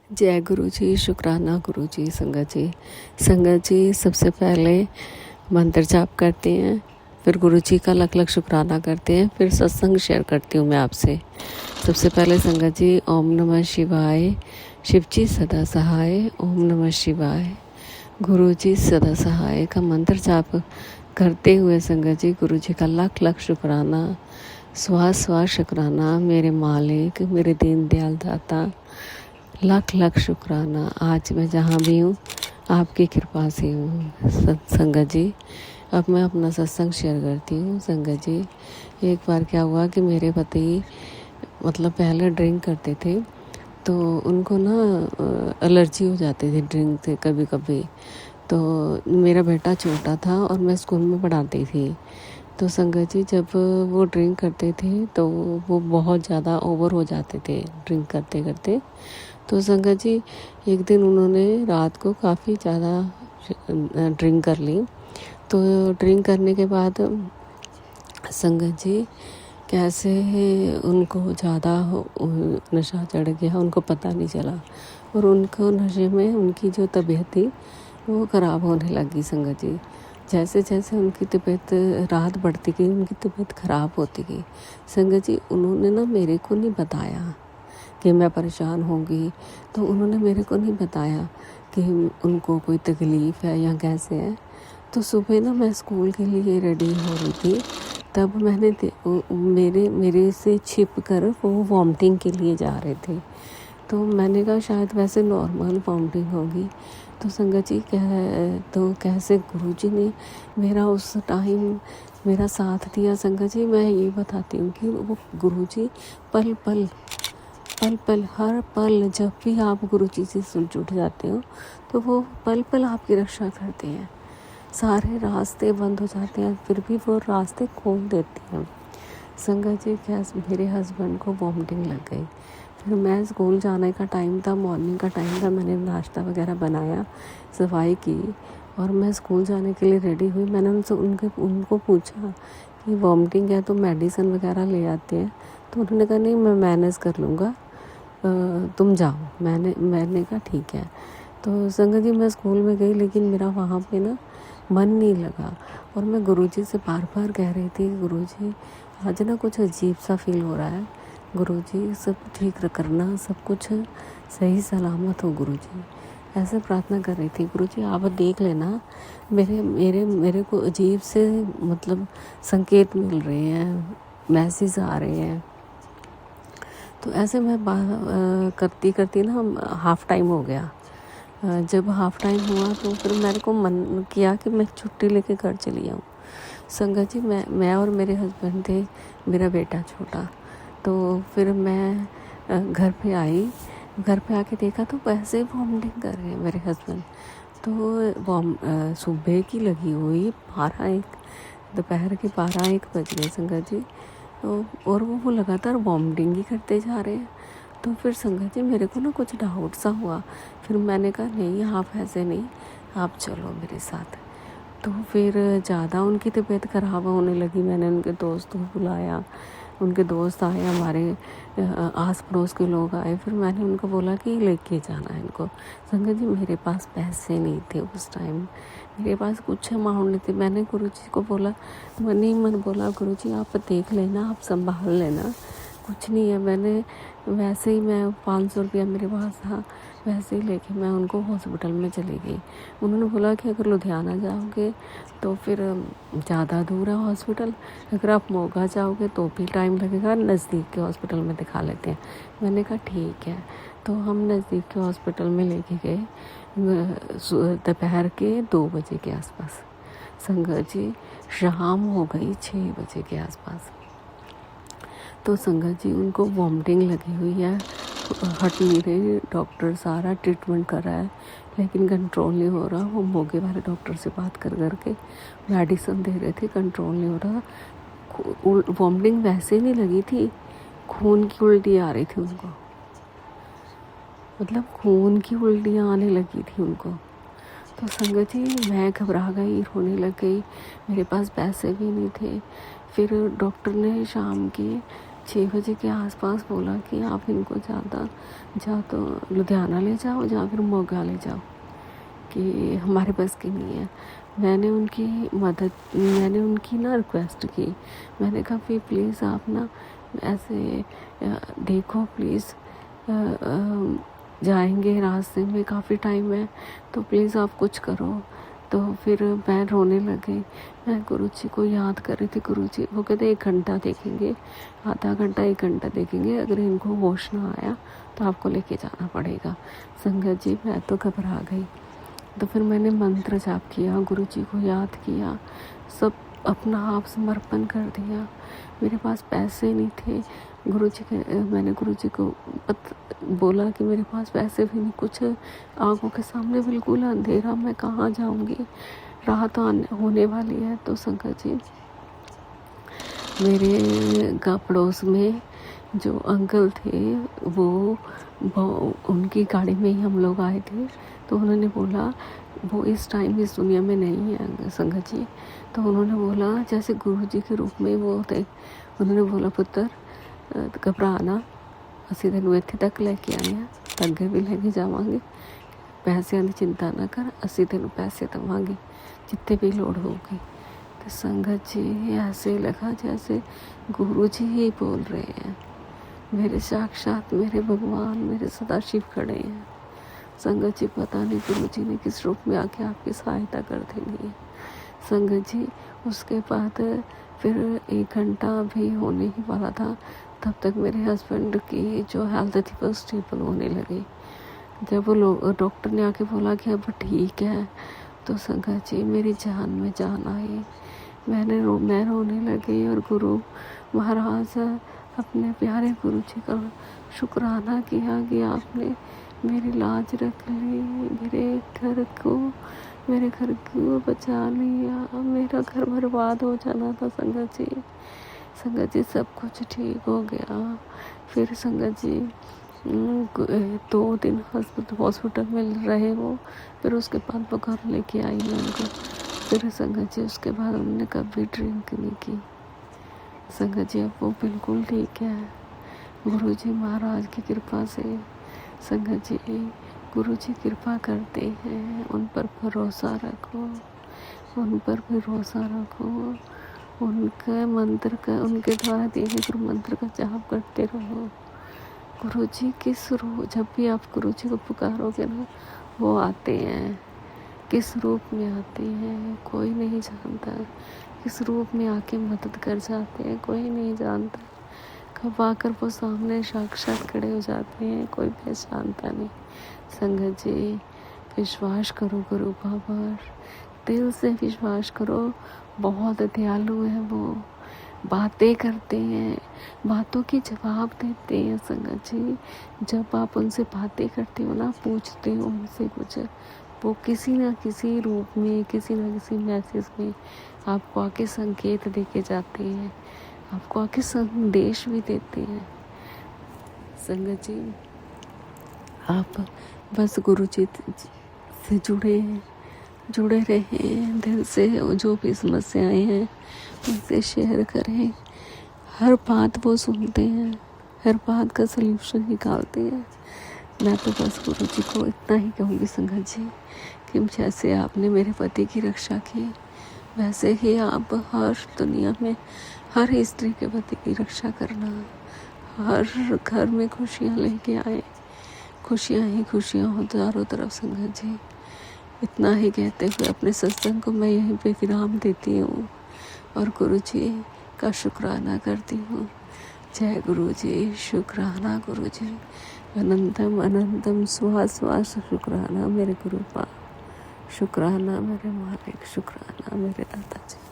जय गुरु जी, शुक्राना गुरु जी। संगत जी सबसे पहले मंत्र जाप करते हैं, फिर गुरु जी का लख लख शुक्राना करते हैं, फिर सत्संग शेयर करती हूँ मैं आपसे। सबसे पहले संगत जी ओम नमः शिवाय, शिव जी सदा सहाय। ओम नमः शिवाय, गुरु जी सदा सहाय का मंत्र जाप करते हुए संगत जी गुरु जी का लख लख शुक्राना, स्वास स्वास शुक्राना। मेरे मालिक, मेरे दीन दयाल दाता, लाख लाख शुक्राना। आज मैं जहाँ भी हूँ आपकी कृपा से हूँ। संगत जी अब मैं अपना सत्संग शेयर करती हूँ। संगत जी एक बार क्या हुआ कि मेरे पति मतलब पहले ड्रिंक करते थे, तो उनको ना एलर्जी हो जाती थी ड्रिंक से कभी कभी। तो मेरा बेटा छोटा था और मैं स्कूल में पढ़ाती थी। तो संगत जी जब वो ड्रिंक करते थे तो वो बहुत ज़्यादा ओवर हो जाते थे ड्रिंक करते करते। तो संगत जी एक दिन उन्होंने रात को काफ़ी ज़्यादा ड्रिंक कर ली। तो ड्रिंक करने के बाद संगत जी कैसे उनको ज़्यादा नशा चढ़ गया, उनको पता नहीं चला और उनको नशे में उनकी जो तबीयत थी वो ख़राब होने लगी। संगत जी जैसे जैसे उनकी तबीयत रात बढ़ती गई उनकी तबीयत ख़राब होती गई। संगत जी उन्होंने ना मेरे को नहीं बताया कि मैं परेशान होंगी, तो उन्होंने मेरे को नहीं बताया कि उनको कोई तकलीफ़ है या कैसे है। तो सुबह ना मैं स्कूल के लिए रेडी हो रही थी, तब मैंने मेरे से छिप कर वो वॉमिटिंग के लिए जा रहे थे। तो मैंने कहा शायद वैसे नॉर्मल वॉमिटिंग होगी। तो संगत जी तो कैसे गुरुजी ने मेरा उस टाइम मेरा साथ दिया। संगत जी मैं ये बताती हूँ कि वो गुरुजी पल पल हर पल जब भी आप गुरुजी से जुट जाते हो तो वो पल पल आपकी रक्षा करते हैं। सारे रास्ते बंद हो जाते हैं फिर भी वो रास्ते खोल देते हैं। संगत जी क्या मेरे हस्बैंड को वॉमिटिंग लग गई। फिर मैं स्कूल जाने का टाइम था, मॉर्निंग का टाइम था, मैंने नाश्ता वगैरह बनाया, सफाई की और मैं स्कूल जाने के लिए रेडी हुई। मैंने उनको पूछा कि वॉमिटिंग है तो मेडिसिन वगैरह ले आते हैं। तो उन्होंने कहा नहीं मैं मैनेज कर लूँगा, तुम जाओ। मैंने कहा ठीक है। तो संगत जी मैं स्कूल में गई लेकिन मेरा वहाँ पे ना मन नहीं लगा और मैं गुरुजी से बार बार कह रही थी गुरुजी आज ना कुछ अजीब सा फील हो रहा है, गुरुजी सब ठीक करना, सब कुछ सही सलामत हो गुरुजी। ऐसे प्रार्थना कर रही थी। गुरुजी आप देख लेना मेरे को अजीब से मतलब संकेत मिल रहे हैं, मैसेज आ रहे हैं। तो ऐसे मैं करती करती ना हाफ़ टाइम हो गया। जब हाफ़ टाइम हुआ तो फिर मेरे को मन किया कि मैं छुट्टी लेके घर चली आऊँ। संगत जी मैं और मेरे हस्बैंड थे, मेरा बेटा छोटा। तो फिर मैं घर पे आई, घर पे आके देखा तो वैसे वॉमिटिंग कर रहे हैं मेरे हस्बैंड। तो सुबह की लगी हुई 12-1 दोपहर के 12-1 बज गए संगत जी। तो और वो लगातार वॉमिटिंग ही करते जा रहे हैं। तो फिर संगत जी मेरे को ना कुछ डाउट सा हुआ। फिर मैंने कहा नहीं आप ऐसे नहीं, आप चलो मेरे साथ। तो फिर ज़्यादा उनकी तबीयत ख़राब होने लगी। मैंने उनके दोस्तों को बुलाया, उनके दोस्त आए, हमारे आस पड़ोस के लोग आए। फिर मैंने उनको बोला कि लेके जाना है इनको। संगत जी मेरे पास पैसे नहीं थे उस टाइम, मेरे पास कुछ अमाउंट नहीं थे। मैंने गुरुजी को बोला, मन बोला गुरुजी आप देख लेना, आप संभाल लेना, कुछ नहीं है। मैंने वैसे ही मैं 500 रुपया मेरे पास था, वैसे ही लेके मैं उनको हॉस्पिटल में चली गई। उन्होंने बोला कि अगर लुधियाना जाओगे तो फिर ज़्यादा दूर है हॉस्पिटल, अगर आप मोगा जाओगे तो भी टाइम लगेगा, नज़दीक के हॉस्पिटल में दिखा लेते हैं। मैंने कहा ठीक है। तो हम नज़दीक के हॉस्पिटल में लेके गए दोपहर के 2 बजे के आसपास। संगत जी शाम हो गई 6 बजे के आसपास। तो संगत जी उनको वॉमिटिंग लगी हुई है, हट नहीं रही। डॉक्टर सारा ट्रीटमेंट कर रहा है लेकिन कंट्रोल नहीं हो रहा। वो मोगे वाले डॉक्टर से बात कर के मेडिसिन दे रहे थे, कंट्रोल नहीं हो रहा। वॉमिटिंग वैसे नहीं लगी थी, खून की उल्टी आ रही थी उनको, मतलब खून की उल्टियाँ आने लगी थी उनको। तो संगत जी मैं घबरा गई, रोने लग गई, मेरे पास पैसे भी नहीं थे। फिर डॉक्टर ने शाम के 6 बजे के आसपास बोला कि आप इनको जा तो लुधियाना ले जाओ या फिर मोगा ले जाओ, कि हमारे बस की नहीं है। मैंने उनकी ना रिक्वेस्ट की। मैंने कहा फिर प्लीज़ आप ना ऐसे देखो प्लीज़, जाएंगे रास्ते में काफ़ी टाइम है, तो प्लीज़ आप कुछ करो। तो फिर मैं रोने लगी। मैं गुरुजी को याद कर रही थी। गुरुजी वो कहते 1 घंटा देखेंगे, आधा घंटा 1 घंटा देखेंगे, अगर इनको होश ना आया तो आपको लेके जाना पड़ेगा। संगत जी मैं तो घबरा गई। तो फिर मैंने मंत्र जाप किया, गुरुजी को याद किया, सब अपना आप समर्पण कर दिया। मेरे पास पैसे नहीं थे। मैंने गुरुजी को बोला कि मेरे पास पैसे भी नहीं, कुछ आंखों के सामने बिल्कुल अंधेरा, मैं कहाँ जाऊँगी, रात होने वाली है। तो संगत जी मेरे पड़ोस में जो अंकल थे वो उनकी गाड़ी में ही हम लोग आए थे। तो उन्होंने बोला, वो इस टाइम इस दुनिया में नहीं है संगत जी। तो उन्होंने बोला जैसे गुरुजी के रूप में वो थे। उन्होंने बोला पुत्र घबरा ना, ਅਸੀਂ ਤੈਨੂੰ ਇੱਥੇ ਤੱਕ ਲੈ ਕੇ ਆਏ ਹਾਂ, ਅੱਗੇ ਵੀ ਲੈ ਕੇ ਜਾਵਾਂਗੇ, ਪੈਸਿਆਂ ਦੀ चिंता ना कर, ਅਸੀਂ ਤੈਨੂੰ पैसे देवांगे जितने भी लोड़ होगी। तो संगत जी ऐसे लगा जैसे गुरु जी ही बोल रहे हैं, मेरे साक्षात मेरे भगवान मेरे सदाशिव खड़े हैं। संगत जी पता नहीं गुरु जी ने किस रूप में आके आपकी सहायता कर देनी है। संगत जी उसके बाद फिर 1 घंटा भी होने ही वाला था, तब तक मेरे हस्बैंड की जो हेल्थ थी वो स्टेबल होने लगी। जब वो डॉक्टर ने आके बोला कि अब ठीक है, तो संगत जी मेरी जान में जान आई। मैं रोने लगी और गुरु महाराज अपने प्यारे गुरु जी का शुक्राना किया कि आपने मेरी लाज रख ली, मेरे घर को बचा लिया। मेरा घर बर्बाद हो जाना था संगत जी सब कुछ ठीक हो गया। फिर संगत जी 2 दिन हॉस्पिटल में रहे वो। फिर उसके बाद वो घर लेके आई मैं उनको। फिर संगत जी उसके बाद उन्होंने कभी ड्रिंक नहीं की। संगत जी अब वो बिल्कुल ठीक है गुरु जी महाराज की कृपा से। संगत जी गुरु जी कृपा करते हैं, उन पर भरोसा रखो, उन पर भरोसा रखो, उनके द्वारा दिए गए गुरु मंत्र का जाप करते रहो। गुरु जी जब भी आप गुरु जी को पुकारोगे ना, वो आते हैं। किस रूप में आते हैं कोई नहीं जानता, किस रूप में आके मदद कर जाते हैं कोई नहीं जानता, कब आकर वो सामने साक्षात खड़े हो जाते हैं कोई पहचानता नहीं। संगत जी विश्वास करो गुरु बाबा, दिल से विश्वास करो, बहुत दयालु है वो, बातें करते हैं, बातों के जवाब देते हैं। संगत जी जब आप उनसे बातें करते हो ना, पूछते हो उनसे कुछ, वो किसी न किसी रूप में, किसी न किसी मैसेज में आपको आके संकेत देके जाते हैं, आपको आके संदेश भी देते हैं। संगत जी आप बस गुरु जी से जुड़े रहें, दिल से जो भी समस्याएं हैं उनसे शेयर करें। हर बात वो सुनते हैं, हर बात का सल्यूशन निकालते हैं। मैं तो बस गुरु जी को इतना ही कहूँगी संगत जी कि जैसे आपने मेरे पति की रक्षा की, वैसे ही आप हर दुनिया में हर स्त्री के पति की रक्षा करना, हर घर में खुशियाँ लेके आए, खुशियाँ ही खुशियाँ हो चारों तरफ। संगत जी इतना ही कहते हुए अपने सत्संग को मैं यहीं पे विराम देती हूँ और गुरु जी का शुक्राना करती हूँ। जय गुरु जी, शुक्राना गुरु जी, अनंतम अनंतम श्वास श्वास शुक्राना मेरे गुरु पा, शुक्राना मेरे मालिक, शुक्राना मेरे दादा जी।